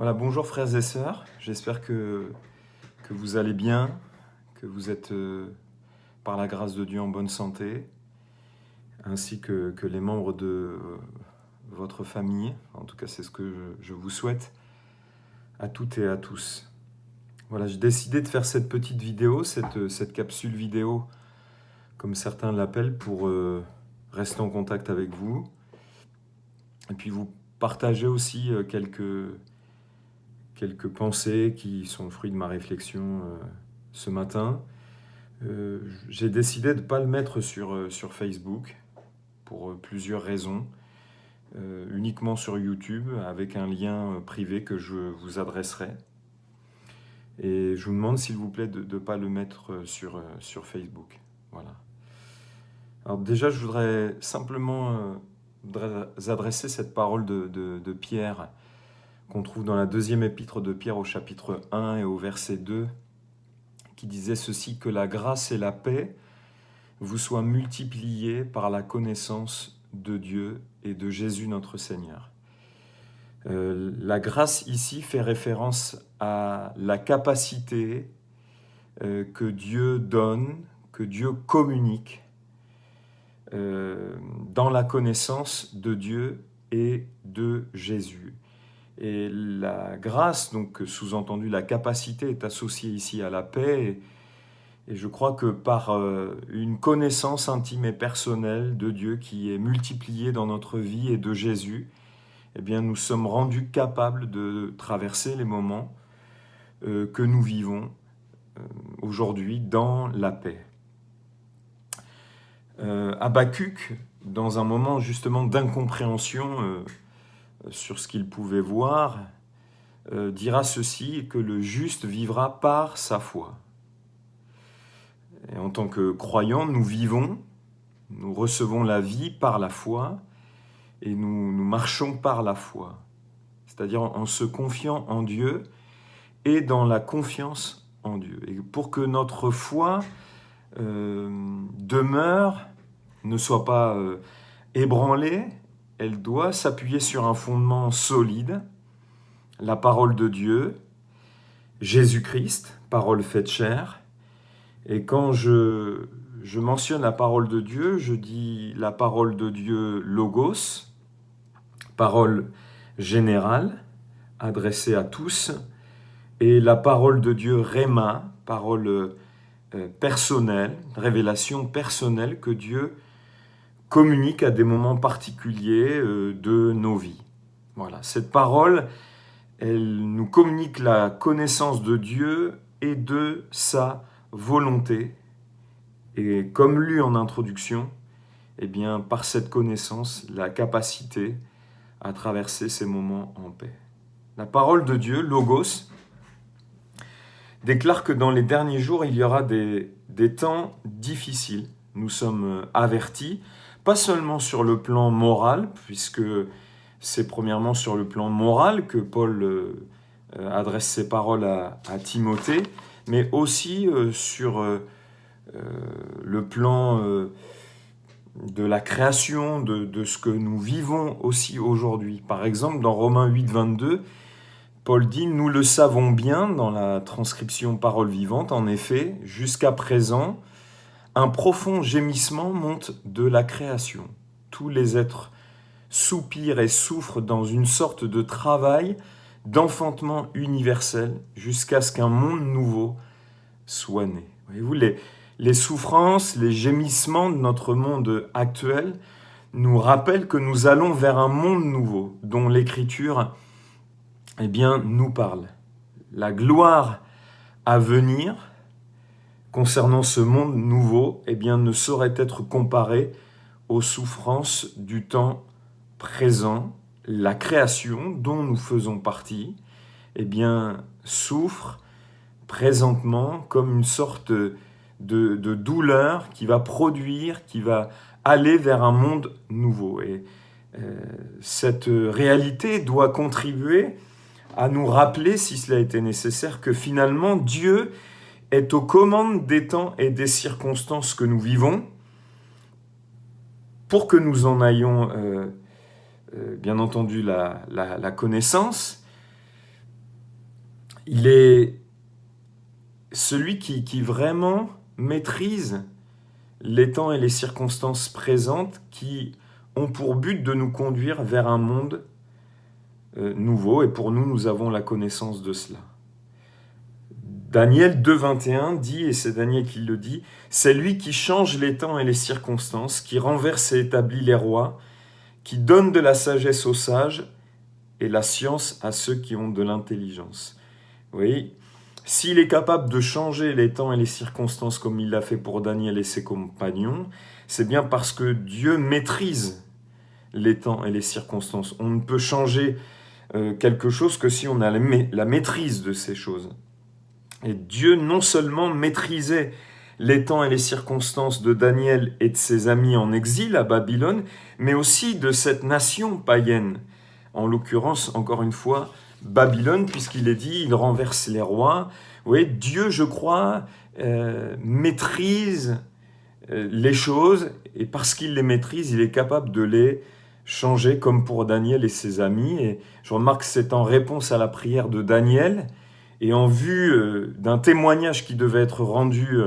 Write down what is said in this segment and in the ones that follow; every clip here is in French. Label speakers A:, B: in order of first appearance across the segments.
A: Voilà, bonjour frères et sœurs, j'espère que vous allez bien, que vous êtes par la grâce de Dieu en bonne santé, ainsi que les membres de votre famille. En tout cas, c'est ce que je vous souhaite à toutes et à tous. Voilà, j'ai décidé de faire cette petite vidéo, cette capsule vidéo, comme certains l'appellent, pour rester en contact avec vous, et puis vous partager aussi quelques pensées qui sont le fruit de ma réflexion ce matin. J'ai décidé de ne pas le mettre sur Facebook pour plusieurs raisons, uniquement sur YouTube avec un lien privé que je vous adresserai. Et je vous demande s'il vous plaît de ne pas le mettre sur Facebook. Voilà. Alors déjà, je voudrais simplement adresser cette parole de Pierre qu'on trouve dans la deuxième épître de Pierre au chapitre 1 et au verset 2, qui disait ceci: que la grâce et la paix vous soient multipliées par la connaissance de Dieu et de Jésus notre Seigneur. La grâce ici fait référence à la capacité que Dieu donne, que Dieu communique dans la connaissance de Dieu et de Jésus. Et la grâce, donc sous-entendu la capacité, est associée ici à la paix. Et je crois que par une connaissance intime et personnelle de Dieu qui est multipliée dans notre vie et de Jésus, eh bien, nous sommes rendus capables de traverser les moments que nous vivons aujourd'hui dans la paix. Habakkuk, dans un moment justement d'incompréhension sur ce qu'il pouvait voir, dira ceci, que le juste vivra par sa foi. Et en tant que croyants, nous vivons, nous recevons la vie par la foi et nous marchons par la foi. C'est-à-dire en se confiant en Dieu et dans la confiance en Dieu. Et pour que notre foi demeure, ne soit pas ébranlée, elle doit s'appuyer sur un fondement solide, la parole de Dieu, Jésus-Christ, parole faite chair. Et quand je mentionne la parole de Dieu, je dis la parole de Dieu logos, parole générale, adressée à tous, et la parole de Dieu rhéma, parole personnelle, révélation personnelle que Dieu communique à des moments particuliers de nos vies. Voilà, cette parole, elle nous communique la connaissance de Dieu et de sa volonté. Et comme lu en introduction, eh bien, par cette connaissance, la capacité à traverser ces moments en paix. La parole de Dieu, Logos, déclare que dans les derniers jours, il y aura des temps difficiles. Nous sommes avertis, pas seulement sur le plan moral, puisque c'est premièrement sur le plan moral que Paul adresse ses paroles à Timothée, mais aussi sur le plan de la création, de ce que nous vivons aussi aujourd'hui. Par exemple, dans Romains 8, 22, Paul dit « Nous le savons bien » dans la transcription Parole vivante, en effet, jusqu'à présent, un profond gémissement monte de la création. Tous les êtres soupirent et souffrent dans une sorte de travail d'enfantement universel jusqu'à ce qu'un monde nouveau soit né. Voyez-vous, les souffrances, les gémissements de notre monde actuel nous rappellent que nous allons vers un monde nouveau dont l'Écriture nous parle. La gloire à venir concernant ce monde nouveau ne saurait être comparée aux souffrances du temps présent. La création dont nous faisons partie souffre présentement comme une sorte de douleur qui va produire, qui va aller vers un monde nouveau. Et cette réalité doit contribuer à nous rappeler, si cela était nécessaire, que finalement Dieu est aux commandes des temps et des circonstances que nous vivons pour que nous en ayons bien entendu la connaissance, Il est celui qui vraiment maîtrise les temps et les circonstances présentes qui ont pour but de nous conduire vers un monde nouveau, et pour nous, nous avons la connaissance de cela. Daniel 2,21 dit, et c'est Daniel qui le dit, « C'est lui qui change les temps et les circonstances, qui renverse et établit les rois, qui donne de la sagesse aux sages et la science à ceux qui ont de l'intelligence. » Oui, s'il est capable de changer les temps et les circonstances comme il l'a fait pour Daniel et ses compagnons, c'est bien parce que Dieu maîtrise les temps et les circonstances. On ne peut changer quelque chose que si on a la maîtrise de ces choses. Et Dieu non seulement maîtrisait les temps et les circonstances de Daniel et de ses amis en exil à Babylone, mais aussi de cette nation païenne. En l'occurrence, encore une fois, Babylone, puisqu'il est dit, il renverse les rois. Oui, Dieu, je crois, maîtrise les choses, et parce qu'il les maîtrise, il est capable de les changer, comme pour Daniel et ses amis. Et je remarque que c'est en réponse à la prière de Daniel, et en vue d'un témoignage qui devait être rendu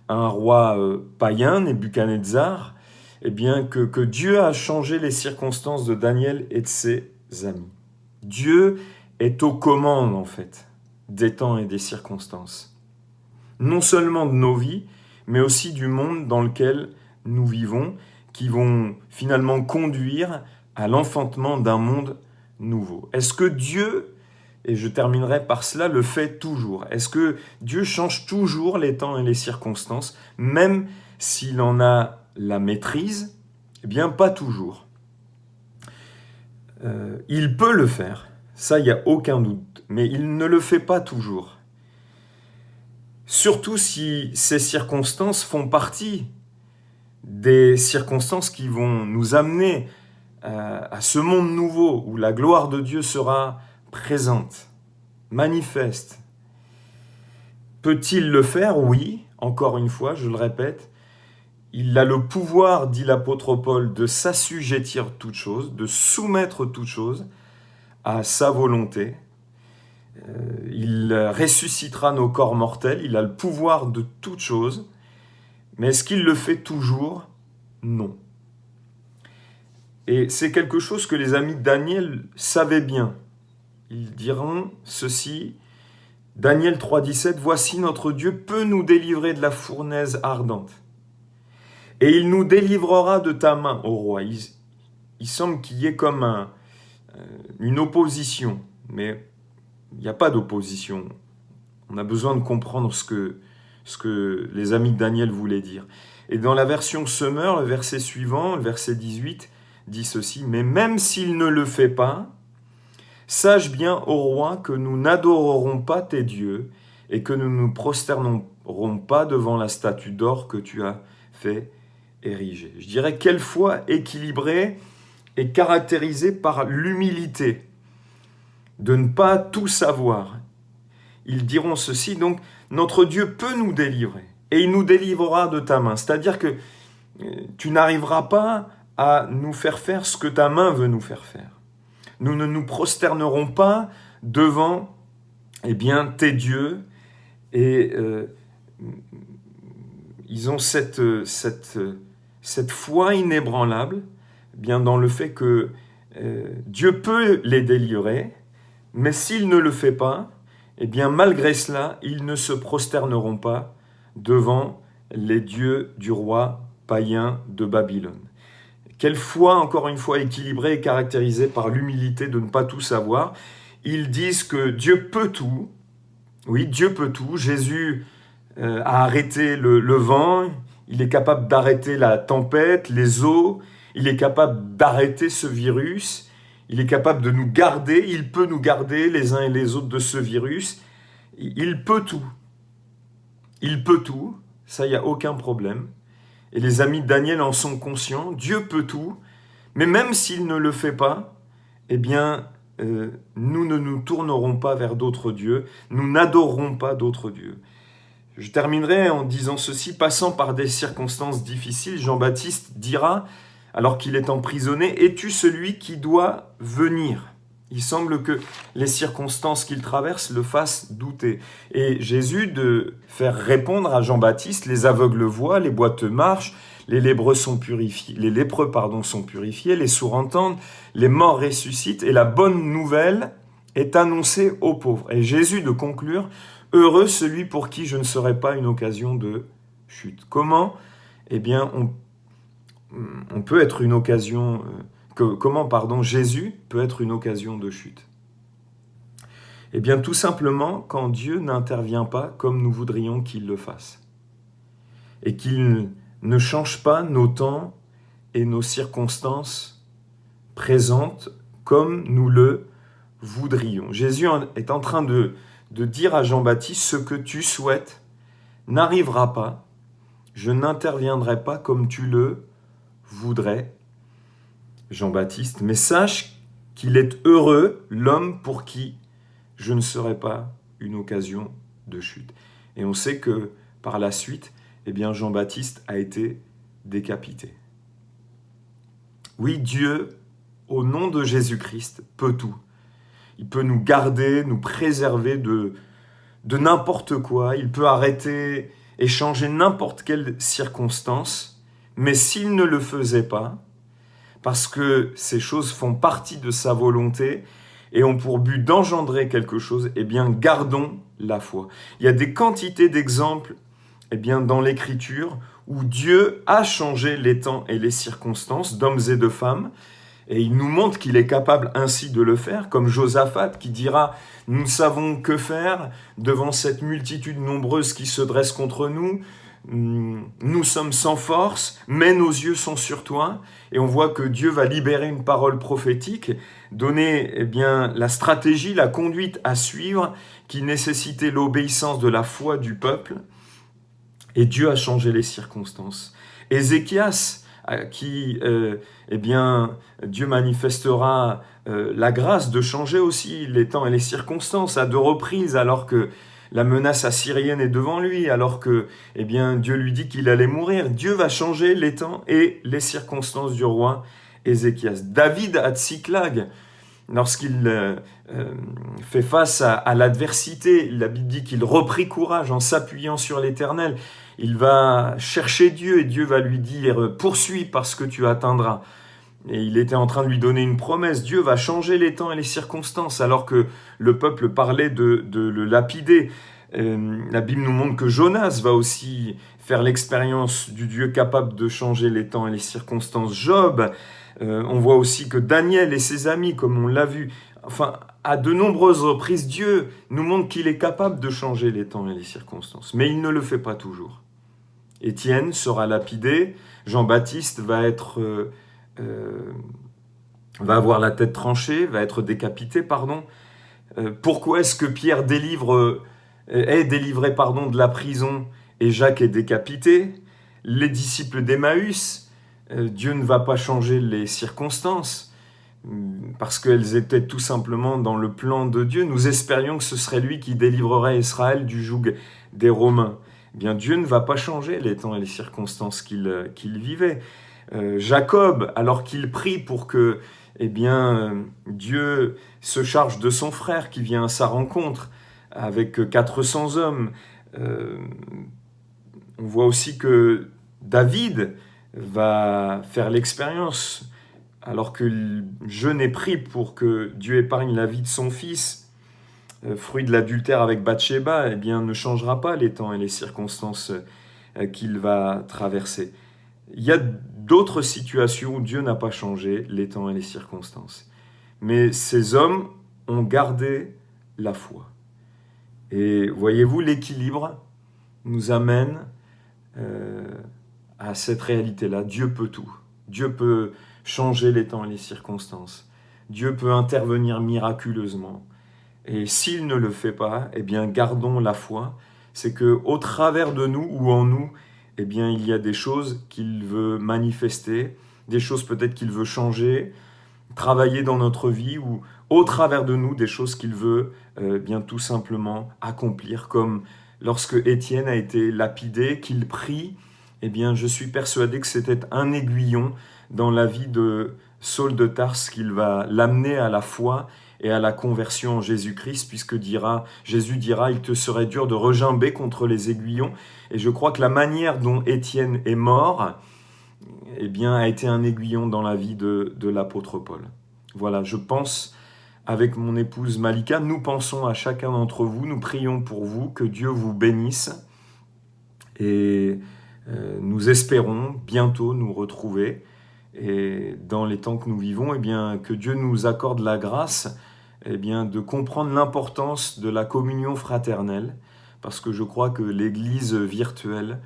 A: à un roi païen, Nebuchadnezzar, eh bien que Dieu a changé les circonstances de Daniel et de ses amis. Dieu est aux commandes, en fait, des temps et des circonstances. Non seulement de nos vies, mais aussi du monde dans lequel nous vivons, qui vont finalement conduire à l'enfantement d'un monde nouveau. Est-ce que Dieu, et je terminerai par cela, le fait toujours? Est-ce que Dieu change toujours les temps et les circonstances, même s'il en a la maîtrise? Eh bien, pas toujours. Il peut le faire, ça, il n'y a aucun doute, mais il ne le fait pas toujours. Surtout si ces circonstances font partie des circonstances qui vont nous amener à ce monde nouveau où la gloire de Dieu sera présente, manifeste. Peut-il le faire? Oui, encore une fois, je le répète. Il a le pouvoir, dit l'apôtre Paul, de s'assujettir toute chose, de soumettre toute chose à sa volonté. Il ressuscitera nos corps mortels, il a le pouvoir de toute chose. Mais est-ce qu'il le fait toujours? Non. Et c'est quelque chose que les amis de Daniel savaient bien. Ils diront ceci, Daniel 3,17, « Voici notre Dieu peut nous délivrer de la fournaise ardente. Et il nous délivrera de ta main, ô roi. » Il semble qu'il y ait comme une opposition, mais il n'y a pas d'opposition. On a besoin de comprendre ce que les amis de Daniel voulaient dire. Et dans la version Summer, le verset suivant, le verset 18, dit ceci, « Mais même s'il ne le fait pas, sache bien, ô roi, que nous n'adorerons pas tes dieux et que nous ne nous prosternerons pas devant la statue d'or que tu as fait ériger. » Je dirais quelle foi équilibrée et caractérisée par l'humilité, de ne pas tout savoir. Ils diront ceci, donc, notre Dieu peut nous délivrer, et il nous délivrera de ta main. C'est-à-dire que tu n'arriveras pas à nous faire faire ce que ta main veut nous faire faire. Nous ne nous prosternerons pas devant tes dieux, et ils ont cette foi inébranlable dans le fait que Dieu peut les délivrer, mais s'il ne le fait pas, malgré cela, ils ne se prosterneront pas devant les dieux du roi païen de Babylone. Quelle foi, encore une fois, équilibrée et caractérisée par l'humilité de ne pas tout savoir. Ils disent que Dieu peut tout. Oui, Dieu peut tout. Jésus a arrêté le vent. Il est capable d'arrêter la tempête, les eaux. Il est capable d'arrêter ce virus. Il est capable de nous garder. Il peut nous garder les uns et les autres de ce virus. Il peut tout. Il peut tout. Ça, il n'y a aucun problème. Et les amis de Daniel en sont conscients. Dieu peut tout. Mais même s'il ne le fait pas, nous ne nous tournerons pas vers d'autres dieux. Nous n'adorerons pas d'autres dieux. Je terminerai en disant ceci. Passant par des circonstances difficiles, Jean-Baptiste dira, alors qu'il est emprisonné, « Es-tu celui qui doit venir ?» Il semble que les circonstances qu'il traverse le fassent douter. Et Jésus de faire répondre à Jean-Baptiste, les aveugles voient, les boiteux marchent, les lépreux sont purifiés, sont purifiés, les sourds entendent, les morts ressuscitent, et la bonne nouvelle est annoncée aux pauvres. Et Jésus de conclure, heureux celui pour qui je ne serai pas une occasion de chute. Comment ? Eh bien, on peut être une occasion... Jésus peut être une occasion de chute. Eh bien, tout simplement, quand Dieu n'intervient pas comme nous voudrions qu'il le fasse. Et qu'il ne change pas nos temps et nos circonstances présentes comme nous le voudrions. Jésus est en train de dire à Jean-Baptiste, ce que tu souhaites n'arrivera pas, je n'interviendrai pas comme tu le voudrais, Jean-Baptiste, mais sache qu'il est heureux l'homme pour qui je ne serai pas une occasion de chute. Et on sait que par la suite, eh bien Jean-Baptiste a été décapité. Oui, Dieu, au nom de Jésus-Christ, peut tout. Il peut nous garder, nous préserver de n'importe quoi. Il peut arrêter et changer n'importe quelle circonstance. Mais s'il ne le faisait pas, parce que ces choses font partie de sa volonté et ont pour but d'engendrer quelque chose, eh bien, gardons la foi. Il y a des quantités d'exemples, eh bien, dans l'Écriture où Dieu a changé les temps et les circonstances d'hommes et de femmes, et il nous montre qu'il est capable ainsi de le faire, comme Josaphat qui dira « Nous ne savons que faire devant cette multitude nombreuse qui se dresse contre nous. Nous sommes sans force, mais nos yeux sont sur toi. » Et on voit que Dieu va libérer une parole prophétique, donner eh bien, la stratégie, la conduite à suivre qui nécessitait l'obéissance de la foi du peuple. Et Dieu a changé les circonstances. Ézéchias, à qui eh bien, Dieu manifestera la grâce de changer aussi les temps et les circonstances à 2 reprises, alors que la menace assyrienne est devant lui, alors que eh bien, Dieu lui dit qu'il allait mourir. Dieu va changer les temps et les circonstances du roi Ézéchias. David à Tsiklag, lorsqu'il fait face à l'adversité, la Bible dit qu'il reprit courage en s'appuyant sur l'Éternel. Il va chercher Dieu et Dieu va lui dire « Poursuis parce que tu atteindras ». Et il était en train de lui donner une promesse. Dieu va changer les temps et les circonstances alors que le peuple parlait de le lapider. La Bible nous montre que Jonas va aussi faire l'expérience du Dieu capable de changer les temps et les circonstances. Job, on voit aussi que Daniel et ses amis, comme on l'a vu, enfin, à de nombreuses reprises, Dieu nous montre qu'il est capable de changer les temps et les circonstances. Mais il ne le fait pas toujours. Étienne sera lapidé, Jean-Baptiste va avoir la tête tranchée, va être décapité, pardon. Pourquoi est-ce que Pierre est délivré de la prison et Jacques est décapité? Les disciples d'Emmaüs, Dieu ne va pas changer les circonstances parce qu'elles étaient tout simplement dans le plan de Dieu. Nous espérions que ce serait lui qui délivrerait Israël du joug des Romains. Eh bien, Dieu ne va pas changer les temps et les circonstances qu'il vivait. Jacob, alors qu'il prie pour que Dieu se charge de son frère qui vient à sa rencontre avec 400 hommes, on voit aussi que David va faire l'expérience, alors que jeûne et prie pour que Dieu épargne la vie de son fils, fruit de l'adultère avec Bathsheba, eh bien, ne changera pas les temps et les circonstances qu'il va traverser. Il y a d'autres situations où Dieu n'a pas changé les temps et les circonstances. Mais ces hommes ont gardé la foi. Et voyez-vous, l'équilibre nous amène à cette réalité-là. Dieu peut tout. Dieu peut changer les temps et les circonstances. Dieu peut intervenir miraculeusement. Et s'il ne le fait pas, eh bien, gardons la foi. C'est qu'au travers de nous ou en nous, eh bien, il y a des choses qu'il veut manifester, des choses peut-être qu'il veut changer, travailler dans notre vie, ou au travers de nous, des choses qu'il veut bien tout simplement accomplir, comme lorsque Étienne a été lapidé, qu'il prie, eh bien, je suis persuadé que c'était un aiguillon dans la vie de Saul de Tarse, qu'il va l'amener à la foi et à la conversion en Jésus-Christ, puisque Jésus dira « Il te serait dur de regimber contre les aiguillons ». Et je crois que la manière dont Étienne est mort eh bien, a été un aiguillon dans la vie de l'apôtre Paul. Voilà, je pense, avec mon épouse Malika, nous pensons à chacun d'entre vous, nous prions pour vous, que Dieu vous bénisse, et nous espérons bientôt nous retrouver. Et dans les temps que nous vivons, eh bien, que Dieu nous accorde la grâce eh bien, de comprendre l'importance de la communion fraternelle, parce que je crois que l'Église virtuelle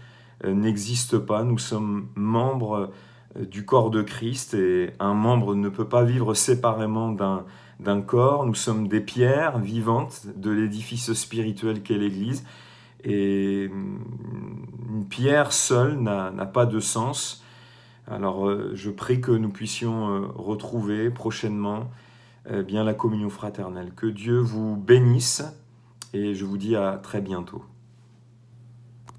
A: n'existe pas. Nous sommes membres du corps de Christ, et un membre ne peut pas vivre séparément d'un corps. Nous sommes des pierres vivantes de l'édifice spirituel qu'est l'Église, et une pierre seule n'a pas de sens. Alors je prie que nous puissions retrouver prochainement bien la communion fraternelle. Que Dieu vous bénisse, et je vous dis à très bientôt.